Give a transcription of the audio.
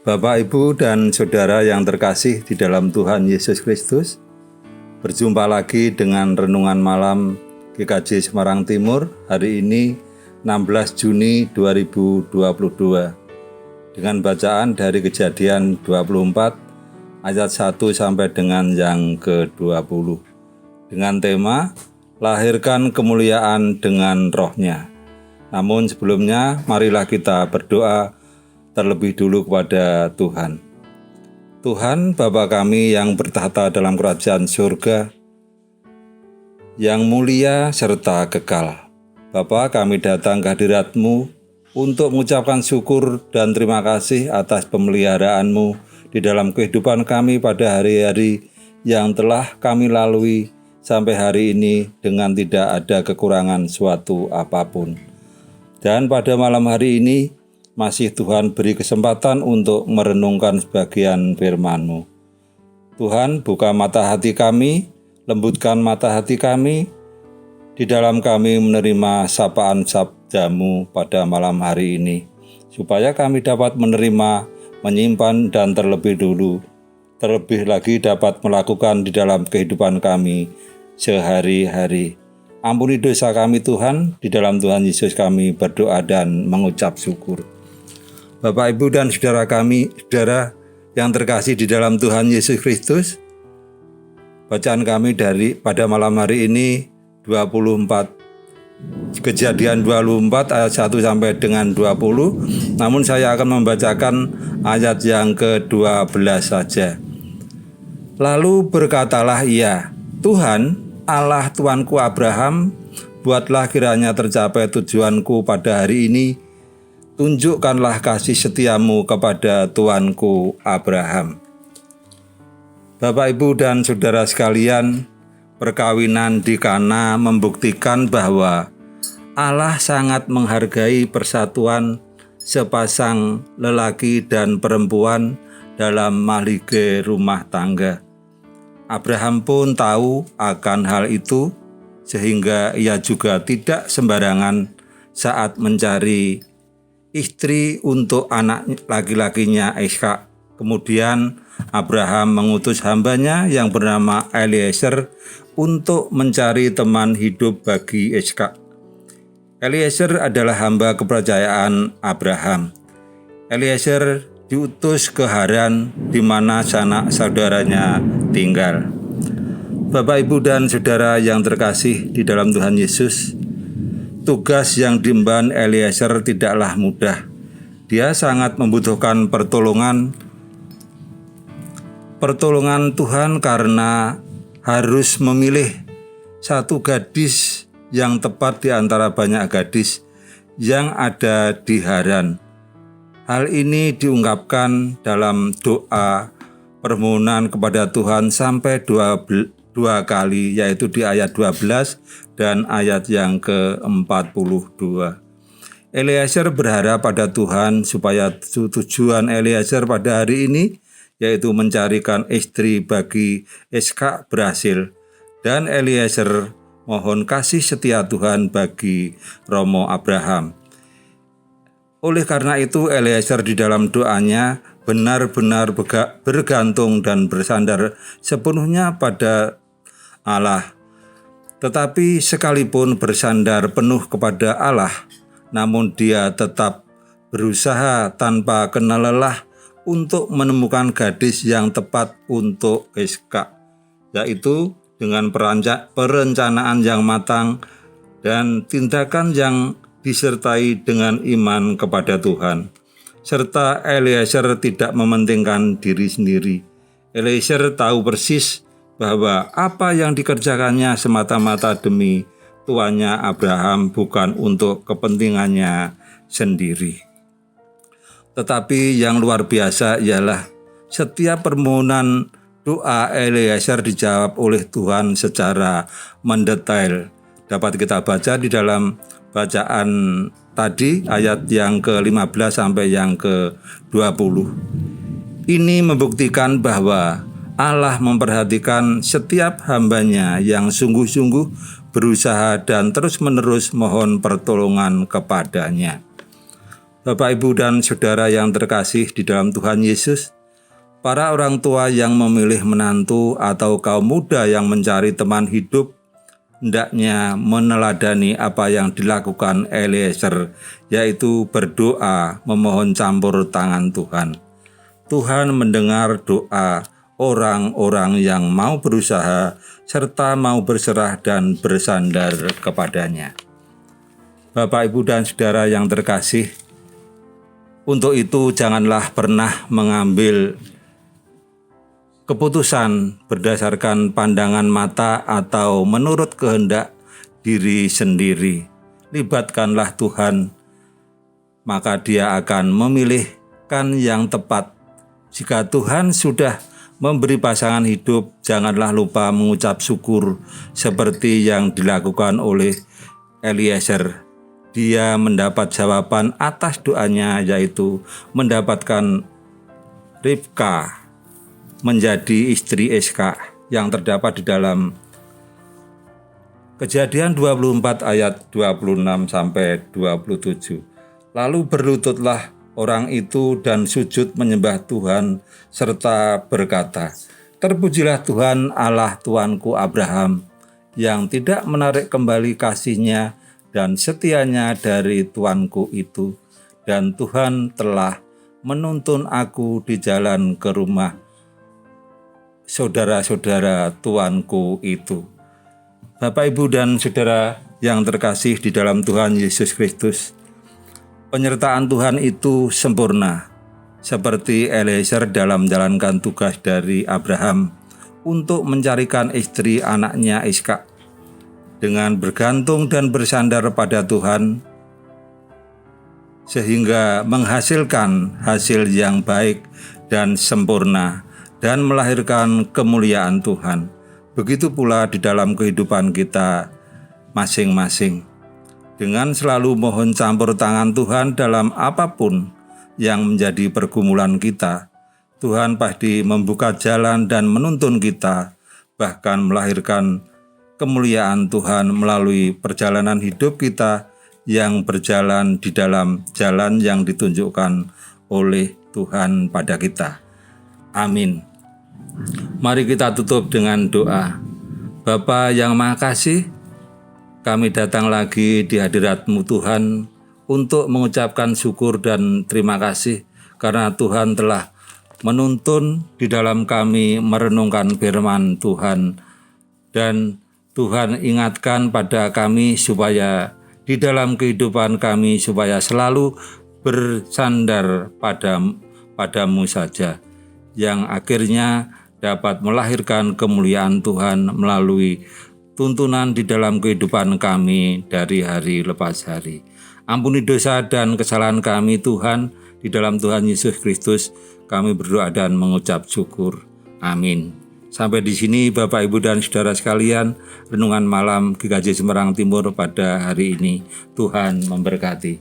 Bapak, Ibu, dan Saudara yang terkasih di dalam Tuhan Yesus Kristus, berjumpa lagi dengan Renungan Malam GKJ Semarang Timur hari ini 16 Juni 2022 dengan bacaan dari Kejadian 24 ayat 1 sampai dengan yang ke-20 dengan tema Lahirkan Kemuliaan dengan Roh-Nya. Namun sebelumnya marilah kita berdoa terlebih dulu kepada Tuhan. Tuhan Bapa kami yang bertahta dalam kerajaan surga, yang mulia serta kekal. Bapa, kami datang ke hadirat-Mu untuk mengucapkan syukur dan terima kasih atas pemeliharaan-Mu di dalam kehidupan kami pada hari-hari yang telah kami lalui sampai hari ini dengan tidak ada kekurangan suatu apapun. Dan pada malam hari ini masih Tuhan beri kesempatan untuk merenungkan sebagian firman-Mu. Tuhan, buka mata hati kami, lembutkan mata hati kami, di dalam kami menerima sapaan sabda-Mu pada malam hari ini, supaya kami dapat menerima, menyimpan, dan terlebih lagi dapat melakukan di dalam kehidupan kami sehari-hari. Ampuni dosa kami Tuhan, di dalam Tuhan Yesus kami berdoa dan mengucap syukur. Bapak, Ibu, dan saudara kami, saudara yang terkasih di dalam Tuhan Yesus Kristus, bacaan kami pada malam hari ini 24 Kejadian 24 ayat 1 sampai dengan 20. Namun saya akan membacakan ayat yang ke-12 saja. Lalu berkatalah ia, Tuhan, Allah Tuanku Abraham, buatlah kiranya tercapai tujuanku pada hari ini. Tunjukkanlah kasih setiamu kepada Tuanku Abraham. Bapak, Ibu, dan saudara sekalian, perkawinan di Kana membuktikan bahwa Allah sangat menghargai persatuan sepasang lelaki dan perempuan dalam mahligai rumah tangga. Abraham pun tahu akan hal itu, sehingga ia juga tidak sembarangan saat mencari istri untuk anak laki-lakinya Ishak. Kemudian Abraham mengutus hambanya yang bernama Eliezer untuk mencari teman hidup bagi Ishak. Eliezer adalah hamba kepercayaan Abraham. Eliezer diutus ke Haran, di mana sanak saudaranya tinggal. Bapak, Ibu, dan saudara yang terkasih di dalam Tuhan Yesus, tugas yang diemban Eliezer tidaklah mudah. Dia sangat membutuhkan pertolongan Tuhan karena harus memilih satu gadis yang tepat di antara banyak gadis yang ada di Haran. Hal ini diungkapkan dalam doa permohonan kepada Tuhan sampai dua kali, yaitu di ayat 12 dan ayat yang ke-42. Eliezer berharap pada Tuhan supaya tujuan Eliezer pada hari ini, yaitu mencarikan istri bagi Ishak, berhasil. Dan Eliezer mohon kasih setia Tuhan bagi Romo Abraham. Oleh karena itu Eliezer di dalam doanya benar-benar bergantung dan bersandar sepenuhnya pada Allah. Tetapi sekalipun bersandar penuh kepada Allah, namun dia tetap berusaha tanpa kenal lelah untuk menemukan gadis yang tepat untuk Ishak, yaitu dengan perencanaan yang matang dan tindakan yang disertai dengan iman kepada Tuhan. Serta Eliezer tidak mementingkan diri sendiri. Eliezer tahu persis bahwa apa yang dikerjakannya semata-mata demi tuannya Abraham, bukan untuk kepentingannya sendiri. Tetapi yang luar biasa ialah setiap permohonan doa Eliezer dijawab oleh Tuhan secara mendetail. Dapat kita baca di dalam bacaan tadi ayat yang ke-15 sampai yang ke-20. Ini membuktikan bahwa Allah memperhatikan setiap hambanya yang sungguh-sungguh berusaha dan terus-menerus mohon pertolongan kepadanya. Bapak, Ibu, dan Saudara yang terkasih di dalam Tuhan Yesus, para orang tua yang memilih menantu atau kaum muda yang mencari teman hidup hendaknya meneladani apa yang dilakukan Eliezer, yaitu berdoa memohon campur tangan Tuhan. Tuhan mendengar doa orang-orang yang mau berusaha serta mau berserah dan bersandar kepadanya. Bapak, Ibu, dan Saudara yang terkasih, untuk itu janganlah pernah mengambil keputusan berdasarkan pandangan mata atau menurut kehendak diri sendiri. Libatkanlah Tuhan, maka Dia akan memilihkan yang tepat. Jika Tuhan sudah memberi pasangan hidup, janganlah lupa mengucap syukur seperti yang dilakukan oleh Eliezer. Dia mendapat jawaban atas doanya, yaitu mendapatkan Ribka menjadi istri Iska yang terdapat di dalam Kejadian 24 ayat 26 sampai 27. Lalu berlututlah orang itu dan sujud menyembah Tuhan serta berkata, "Terpujilah Tuhan Allah Tuanku Abraham yang tidak menarik kembali kasih-Nya dan setianya dari tuanku itu, dan Tuhan telah menuntun aku di jalan ke rumah saudara-saudara tuanku itu." Bapak, Ibu, dan Saudara yang terkasih di dalam Tuhan Yesus Kristus, penyertaan Tuhan itu sempurna, seperti Eliezer dalam menjalankan tugas dari Abraham untuk mencarikan istri anaknya Iska. Dengan bergantung dan bersandar pada Tuhan, sehingga menghasilkan hasil yang baik dan sempurna dan melahirkan kemuliaan Tuhan. Begitu pula di dalam kehidupan kita masing-masing. Dengan selalu mohon campur tangan Tuhan dalam apapun yang menjadi pergumulan kita, Tuhan pasti membuka jalan dan menuntun kita, bahkan melahirkan kemuliaan Tuhan melalui perjalanan hidup kita yang berjalan di dalam jalan yang ditunjukkan oleh Tuhan pada kita. Amin. Mari kita tutup dengan doa. Bapa yang Maha Kasih, kami datang lagi di hadirat-Mu Tuhan untuk mengucapkan syukur dan terima kasih karena Tuhan telah menuntun di dalam kami merenungkan firman Tuhan, dan Tuhan ingatkan pada kami supaya di dalam kehidupan kami supaya selalu bersandar padamu saja, yang akhirnya dapat melahirkan kemuliaan Tuhan melalui tuntunan di dalam kehidupan kami dari hari lepas hari. Ampuni dosa dan kesalahan kami Tuhan, di dalam Tuhan Yesus Kristus kami berdoa dan mengucap syukur. Amin. Sampai di sini Bapak, Ibu, dan Saudara sekalian, renungan malam GKJ Semarang Timur pada hari ini. Tuhan memberkati.